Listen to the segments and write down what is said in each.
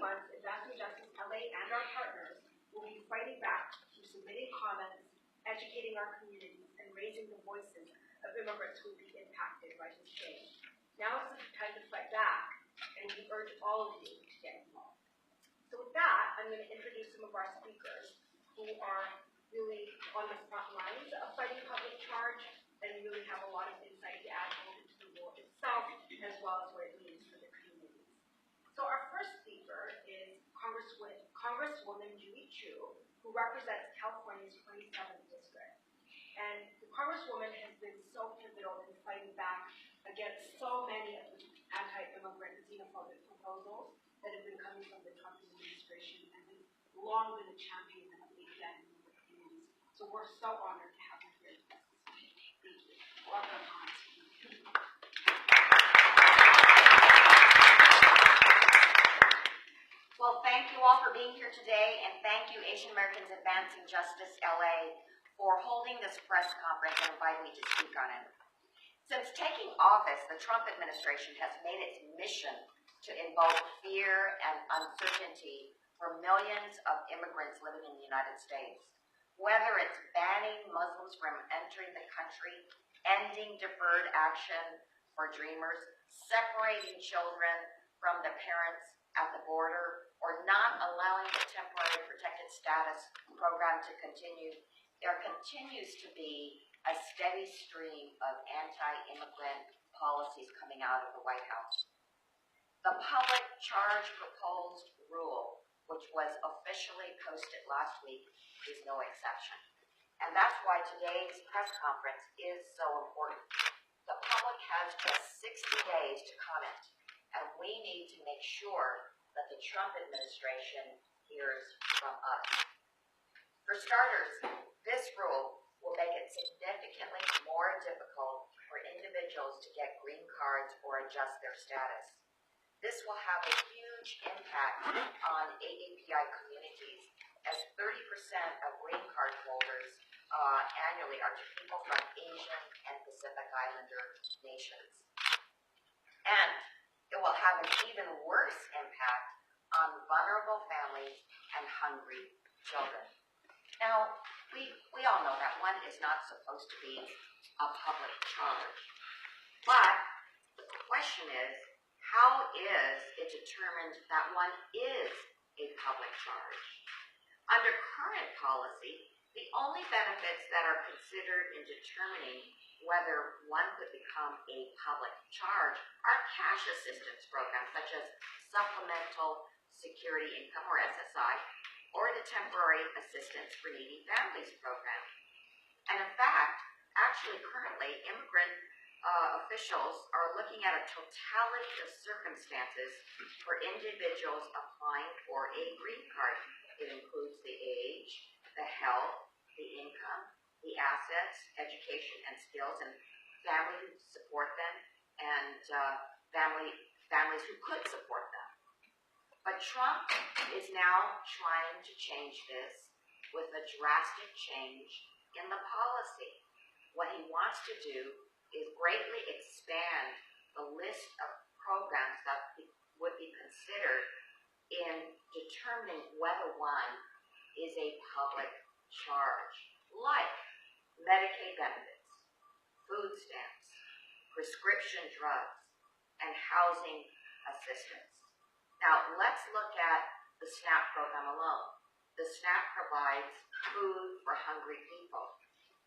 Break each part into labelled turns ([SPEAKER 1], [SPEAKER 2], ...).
[SPEAKER 1] months, Advancing Justice LA and our partners will be fighting back through submitting comments, educating our communities, and raising the voices of immigrants who will be impacted by this change. Now is the time to fight back, and we urge all of you to get involved. So with that, I'm going to introduce some of our speakers who are really on the front lines of fighting public charge and really have a lot of insight to add both into the rule itself as well as what it means for the communities. So our first speaker is Congresswoman Julie Chu, who represents California's 27th district. And the Congresswoman has been so pivotal in fighting back against so many of the anti-immigrant and xenophobic proposals that have been coming from the Trump administration and has long been a champion of API immigrant communities. So we're so honored to have her here today. Thank you. Welcome, Hans.
[SPEAKER 2] Well, thank you all for being here today, and thank you, Asian Americans Advancing Justice LA, for holding this press conference and inviting me to speak on it. Since taking office, the Trump administration has made its mission to invoke fear and uncertainty for millions of immigrants living in the United States. Whether it's banning Muslims from entering the country, ending deferred action for dreamers, separating children from the parents at the border, or not allowing the temporary protected status program to continue, there continues to be a steady stream of anti-immigrant policies coming out of the White House. The public charge proposed rule, which was officially posted last week, is no exception. And that's why today's press conference is so important. The public has just 60 days to comment, and we need to make sure that the Trump administration hears from us. For starters, this rule will make it significantly more difficult for individuals to get green cards or adjust their status. This will have a huge impact on AAPI communities, as 30% of green card holders annually are people from Asian and Pacific Islander nations. And it will have an even worse impact on vulnerable families and hungry children. Now, we all know that one is not supposed to be a public charge. But the question is, how is it determined that one is a public charge? Under current policy, the only benefits that are considered in determining whether one could become a public charge are cash assistance programs such as Supplemental Security Income, or SSI, or the Temporary Assistance for Needy Families program. And in fact, actually currently, immigrant officials are looking at a totality of circumstances for individuals applying for a green card. It includes the age, the health, the income, the assets, education, and skills, and families who support them, and families who could support them. But Trump is now trying to change this with a drastic change in the policy. What he wants to do is greatly expand the list of programs that would be considered in determining whether one is a public charge, like Medicaid benefits, food stamps, prescription drugs, and housing assistance. Now, let's look at the SNAP program alone. The SNAP provides food for hungry people.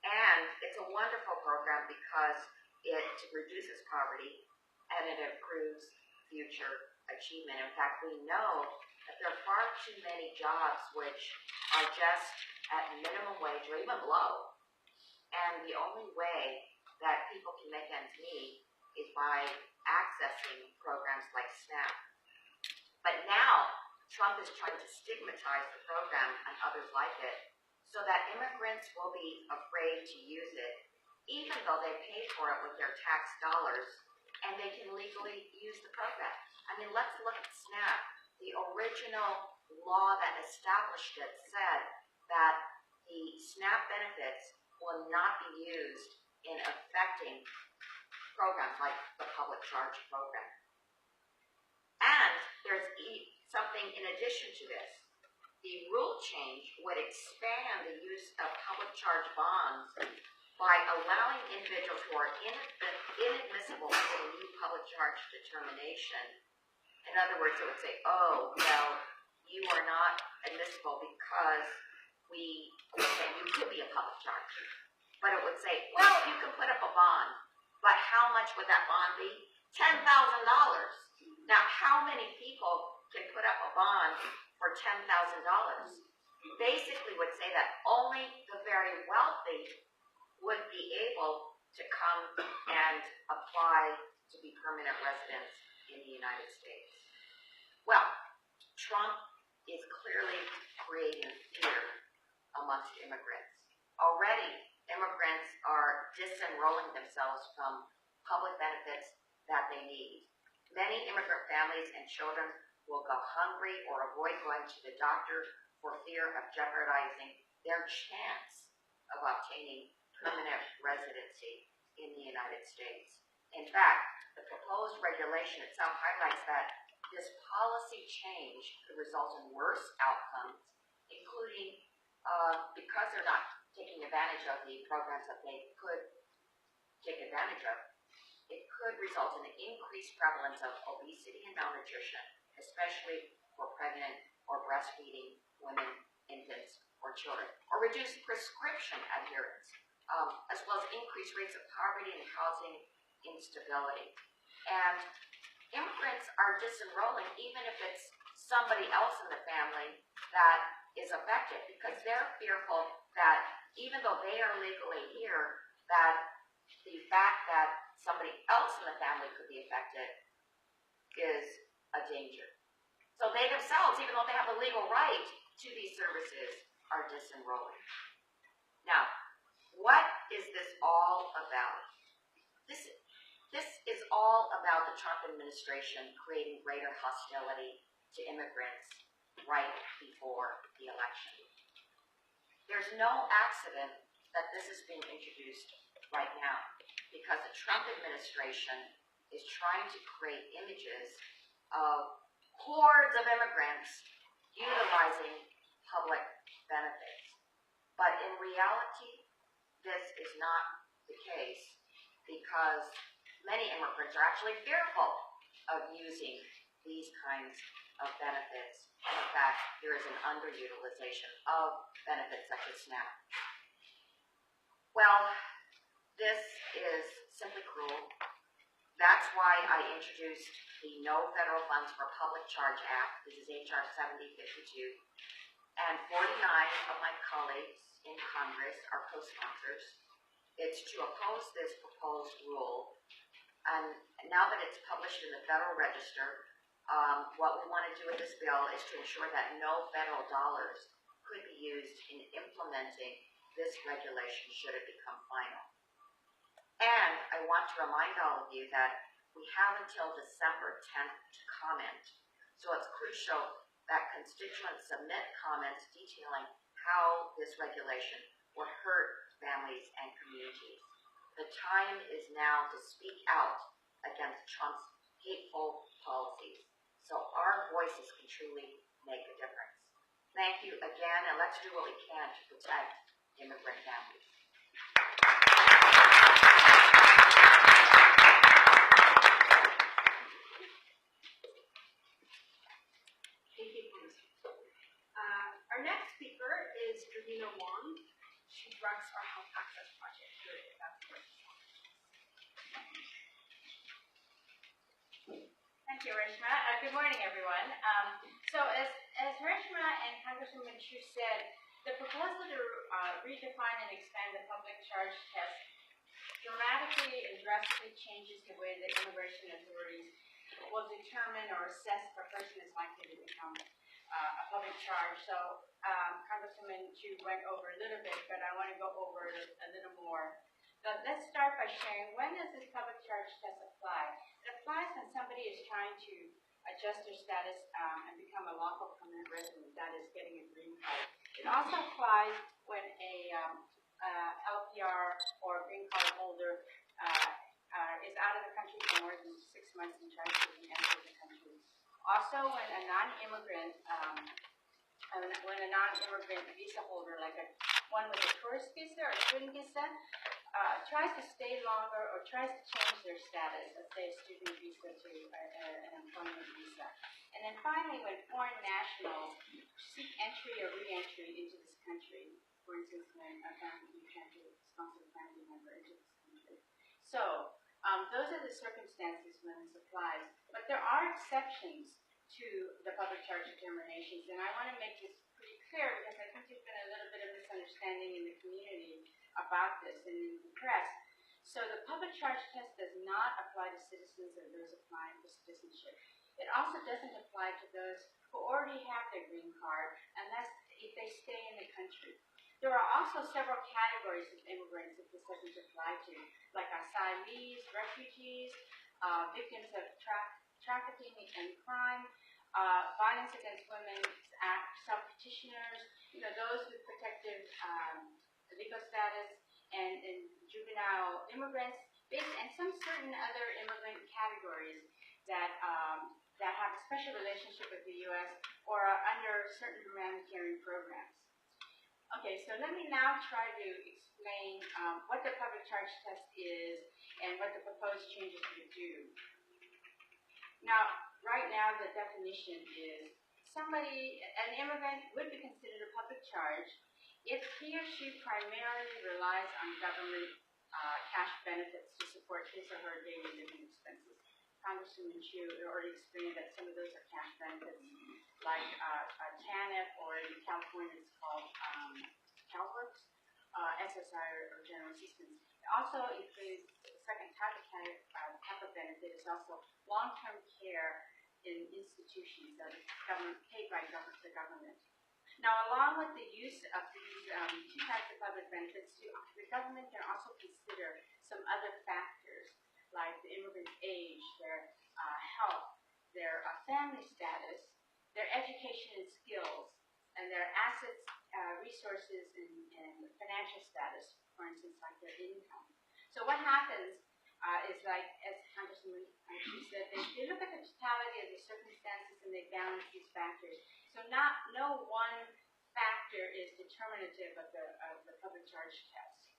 [SPEAKER 2] And it's a wonderful program because it reduces poverty and it improves future achievement. In fact, we know that there are far too many jobs which are just at minimum wage or even below. And the only way that people can make ends meet is by accessing programs like SNAP. But now, Trump is trying to stigmatize the program and others like it so that immigrants will be afraid to use it, even though they paid for it with their tax dollars and they can legally use the program. I mean, let's look at SNAP. The original law that established it said that the SNAP benefits will not be used in affecting programs like the public charge program. And there's something something in addition to this. The rule change would expand the use of public charge bonds by allowing individuals who are inadmissible to a new public charge determination. In other words, it would say, oh, well, you are not admissible because we think that you could be a public charge. But it would say, well, you can put up a bond, but how much would that bond be? $10,000. Now, how many people can put up a bond for $10,000? Basically would say that only the very wealthy would be able to come and apply to be permanent residents in the United States. Well, Trump is clearly creating fear amongst immigrants. Already, immigrants are disenrolling themselves from public benefits that they need. Many immigrant families and children will go hungry or avoid going to the doctor for fear of jeopardizing their chance of obtaining permanent residency in the United States. In fact, the proposed regulation itself highlights that this policy change could result in worse outcomes, including because they're not taking advantage of the programs that they could take advantage of, it could result in an increased prevalence of obesity and malnutrition, especially for pregnant or breastfeeding women, infants, or children, or reduce prescription adherence, as well as increased rates of poverty and housing instability. And immigrants are disenrolling even if it's somebody else in the family that is affected, because they're fearful that even though they are legally here, that the fact that somebody else in the family could be affected is a danger. So they themselves, even though they have a legal right to these services, are disenrolling. Now, what is this all about? This is all about the Trump administration creating greater hostility to immigrants right before the election. There's no accident that this is being introduced right now, because the Trump administration is trying to create images of hordes of immigrants utilizing public benefits. But in reality, this is not the case, because many immigrants are actually fearful of using these kinds of benefits. And in fact, there is an underutilization of benefits such as SNAP. Well, this is simply cruel. That's why I introduced the No Federal Funds for Public Charge Act. This is H.R. 7052. And 49 of my colleagues in Congress are co-sponsors. It's to oppose this proposed rule. And now that it's published in the Federal Register, what we want to do with this bill is to ensure that no federal dollars could be used in implementing this regulation should it become final. And I want to remind all of you that we have until December 10th to comment. So it's crucial that constituents submit comments detailing how this regulation will hurt families and communities. The time is now to speak out against Trump's hateful policies, so our voices can truly make a difference. Thank you again, and let's do what we can to protect immigrant families.
[SPEAKER 1] Thank you, Congressman. Our next speaker is Davina Wong. She directs our Health Access Project here at
[SPEAKER 3] Thank you, Reshma. Good morning, everyone. So as Reshma and Congresswoman Chu said, the proposal to redefine and expand the public charge test dramatically and drastically changes the way that immigration authorities will determine or assess if a person is likely to become a public charge. So Congresswoman Chu went over a little bit, but I want to go over a little more. So let's start by sharing, when does this public charge test apply? It applies when somebody is trying to adjust their status and become a lawful permanent resident, that is, getting a green card. It also applies when a LPR or green card holder is out of the country for more than 6 months and tries to re-enter the country Also, when a non-immigrant visa holder, like one with a tourist visa or student visa, tries to stay longer or tries to change their status, let's say a student visa to an employment visa. And then finally, when foreign nationals seek entry or re-entry into this country, for instance, when a family sponsor a family member into this country. So those are the circumstances when this applies. But there are exceptions to the public charge determinations, and I want to make this pretty clear because I think there's been a little bit of misunderstanding in the community about this and in the press. So the public charge test does not apply to citizens or those applying for citizenship. It also doesn't apply to those who already have their green card unless if they stay in the country. There are also several categories of immigrants that this doesn't apply to, like asylees, refugees, victims of trafficking and crime, violence against women act self-petitioners, those with protective legal status, and juvenile immigrants, and some certain other immigrant categories that have a special relationship with the U.S. or are under certain humanitarian programs. Okay, so let me now try to explain what the public charge test is and what the proposed changes would do. Now, right now, the definition is an immigrant would be considered a public charge if he or she primarily relies on government cash benefits to support his or her daily living expenses. Congresswoman Chu already explained that some of those are cash benefits, like TANF, or in California it's called CalWorks, SSI, or General Assistance. It also includes the second type of benefit is also long-term care in institutions that are paid by the government. Now, along with the use of these two types of public benefits, the government can also consider some other factors, like the immigrant's age, their health, their family status, their education and skills, and their assets, resources, and financial status, for instance, like their income. So what happens is, like, as Congresswoman said, they look at the totality of the circumstances and they balance these factors. So no one factor is determinative of the public charge test.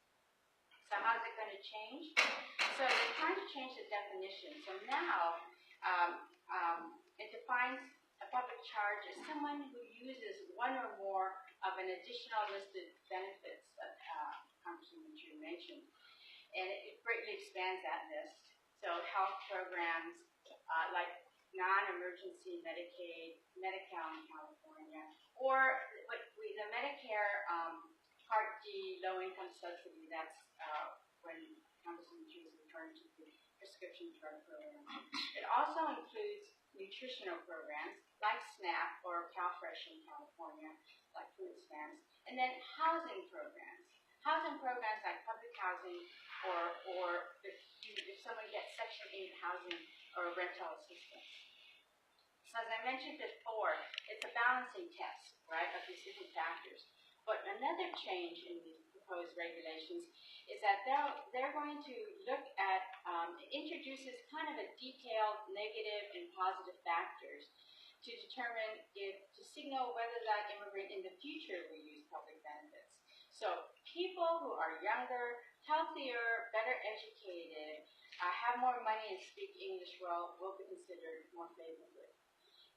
[SPEAKER 3] So how is it going to change? So they're trying to change the definition. So now it defines a public charge as someone who uses one or more of an additional listed benefits that Congresswoman Chu mentioned. And it greatly expands that list. So health programs like non-emergency Medicaid, Medi-Cal in California, or the Medicare Part D low-income subsidy, that's when Congresswoman Chu is referring to the prescription drug program. It also includes nutritional programs like SNAP or CalFresh in California, like food stamps, and then housing programs. Housing programs like public housing or if someone gets Section 8 housing or rental assistance. So as I mentioned before, it's a balancing test, right, of these different factors. But another change in the proposed regulations is that they're going to look at, it introduces kind of a detailed negative and positive factors to determine to signal whether that immigrant in the future will use public benefits. So people who are younger, healthier, better educated, have more money and speak English well will be considered more favorably.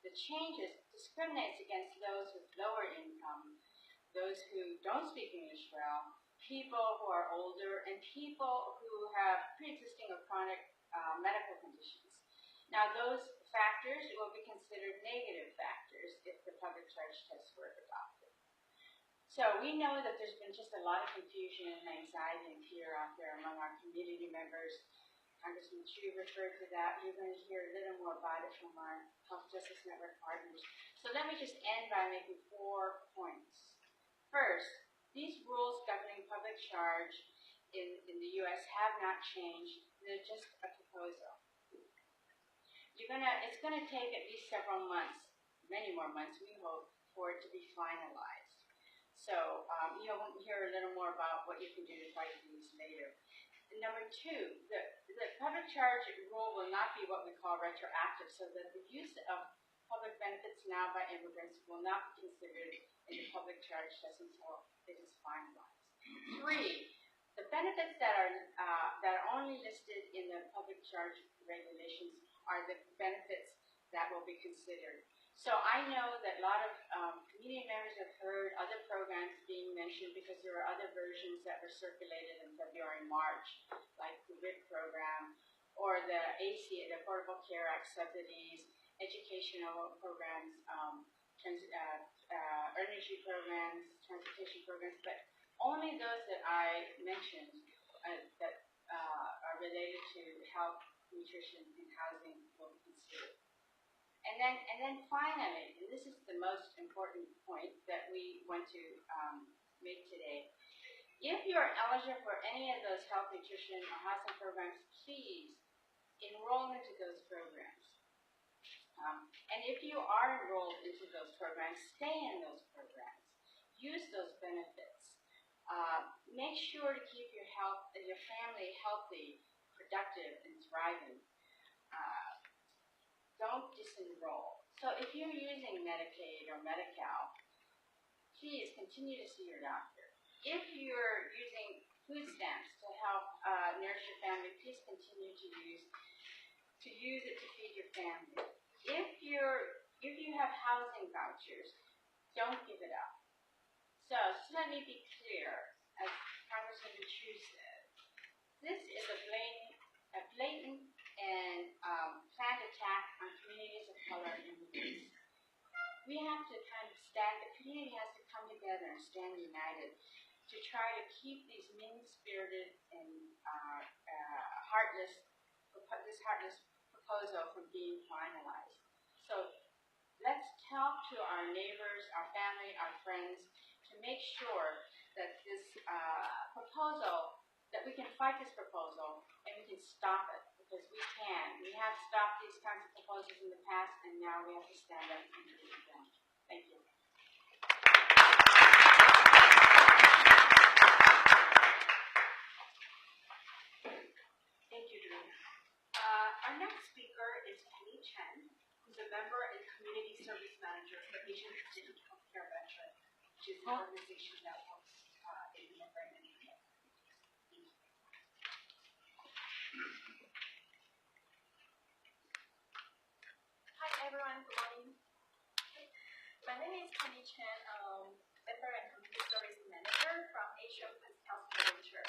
[SPEAKER 3] The changes discriminates against those with lower income, those who don't speak English well, people who are older, and people who have pre-existing or chronic medical conditions. Now, those factors will be considered negative factors if the public charge test were adopted. So we know that there's been just a lot of confusion and anxiety and fear out there among our community members. Congressman Chu referred to that. You're going to hear a little more about it from our Health Justice Network partners. So let me just end by making 4 points. First, these rules governing public charge in the U.S. have not changed. They're just a proposal. It's going to take at least several months, many more months, we hope, for it to be finalized. So you'll hear a little more about what you can do to fight these later. And number 2, the public charge rule will not be what we call retroactive, so that the use of now by immigrants will not be considered in the public charge test until it is finalized. 3, the benefits that are only listed in the public charge regulations are the benefits that will be considered. So I know that a lot of community members have heard other programs being mentioned because there were other versions that were circulated in February and March, like the WIC program or the ACA, the Affordable Care Act subsidies, educational programs, energy programs, transportation programs, but only those that I mentioned that are related to health, nutrition, and housing will be considered. And then finally, and this is the most important point that we want to make today, if you are eligible for any of those health, nutrition, or housing programs, please enroll into those programs. And if you are enrolled into those programs, stay in those programs. Use those benefits. Make sure to keep your health and your family healthy, productive, and thriving. Don't disenroll. So if you're using Medicaid or Medi-Cal, please continue to see your doctor. If you're using food stamps to help nourish your family, please continue to use it to feed your family. If you have housing vouchers, don't give it up. So let me be clear, as Congressman Chu said, this is a blatant and planned attack on communities of color and immigrants. We have to kind of the community has to come together and stand united to try to keep these mean-spirited and this heartless proposal from being finalized. So let's talk to our neighbors, our family, our friends, to make sure that this proposal, that we can fight this proposal and we can stop it, because we can. We have stopped these kinds of proposals in the past, and now we have to stand up and do it again. Thank you.
[SPEAKER 1] Thank you, Drew. Our next speaker is Penny Chen, who's a member and community service manager for Asian Pacific Healthcare Veteran, which is an organization that helps Asian immigrant and
[SPEAKER 4] Hi everyone, good morning. My name is Penny Chen, member and community service manager from Asian Pacific Healthcare Venture.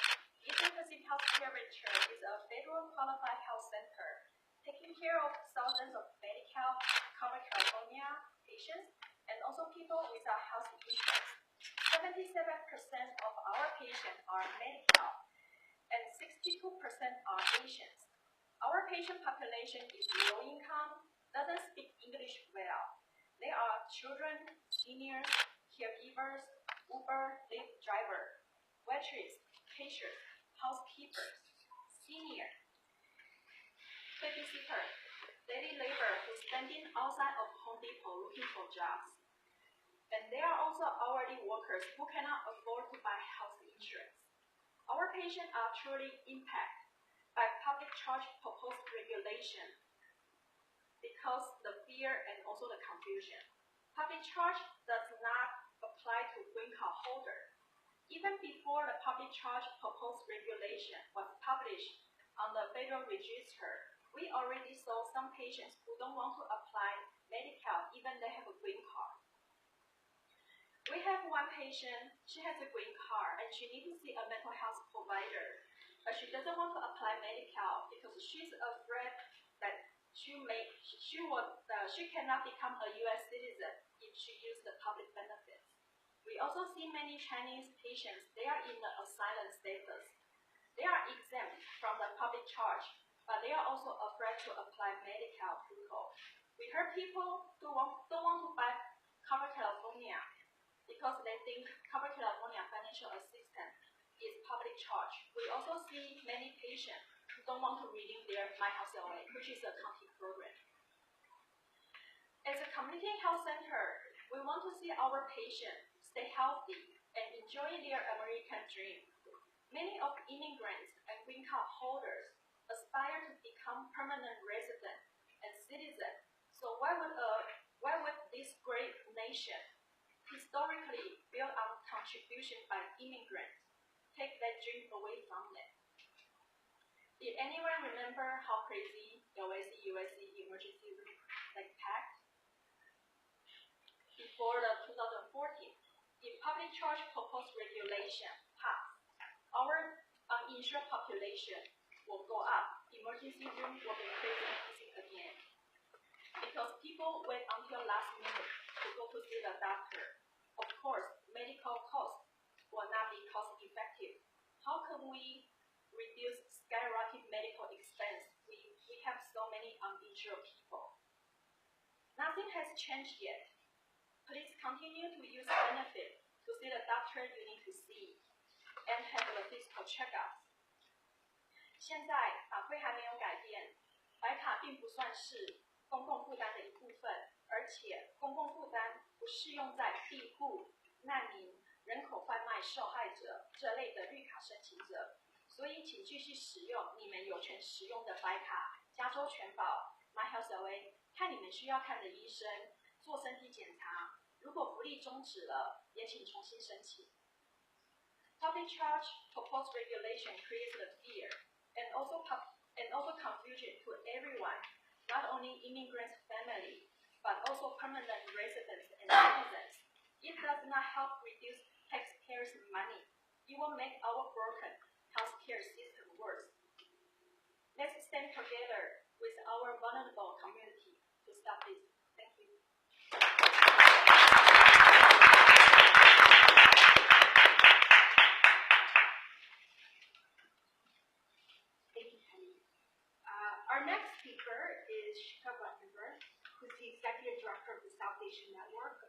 [SPEAKER 4] Asian Pacific Healthcare Venture is a federal qualified health center taking care of thousands of Medi-Cal, covered California patients, and also people without health insurance. 77% of our patients are Medi-Cal, and 62% are Asians. Our patient population is low income, doesn't speak English well. They are children, seniors, caregivers, Uber, Lyft driver, waitress, cashiers, housekeepers, senior, babysitter, daily labor who's standing outside of Home Depot looking for jobs. And there are also hourly workers who cannot afford to buy health insurance. Our patients are truly impacted by public charge proposed regulation because the fear and also the confusion. Public charge does not apply to green card holder. Even before the public charge proposed regulation was published on the Federal Register, we already saw some patients who don't want to apply Medi-Cal even they have a green card. We have one patient, she has a green card and she needs to see a mental health provider, but she doesn't want to apply Medi-Cal because she's afraid that she cannot become a U.S. citizen if she uses the public benefits. We also see many Chinese patients, they are in the asylum status. They are exempt from the public charge, but they are also afraid to apply Medi-Cal protocol. We heard people don't want to buy Cover California because they think Cover California financial assistance is public charge. We also see many patients who don't want to renew their My House LA, which is a county program. As a community health center, we want to see our patients stay healthy and enjoy their American dream. Many of immigrants and green card holders aspire to become permanent residents and citizens. So why would this contribution by immigrants take that dream away from them. Did anyone remember how crazy LAC-USC emergency room like packed? Before the 2014, if public charge proposed regulation passed, our uninsured population will go up. Emergency room will be crazy again. Because people wait until last minute to go to see the doctor. Of course, medical costs will not be cost effective. How can we reduce skyrocketing medical expense? We have so many uninsured people. Nothing has changed yet. Please continue to use benefit to see the doctor you need to see and have the physical checkup. 现在法规还没有改变，白卡并不算是公共负担的一部分，而且公共负担不适用在庇护、难民、人口贩卖受害者这类的绿卡申请者，所以请继续使用你们有权使用的白卡、加州全保、MyHealthLA， 看你们需要看的医生，做身体检查。如果不利终止了，也请重新申请。Public charge proposed regulation creates the fear and also confusion to everyone, not only immigrants' family, but also permanent residents and citizens. It does not help reduce taxpayers' money. It will make our broken healthcare system worse. Let's stand together with our vulnerable community to stop this. Thank you.
[SPEAKER 1] Our next speaker is Shika Buttenberg, who's the Executive Director of the South Asian Network,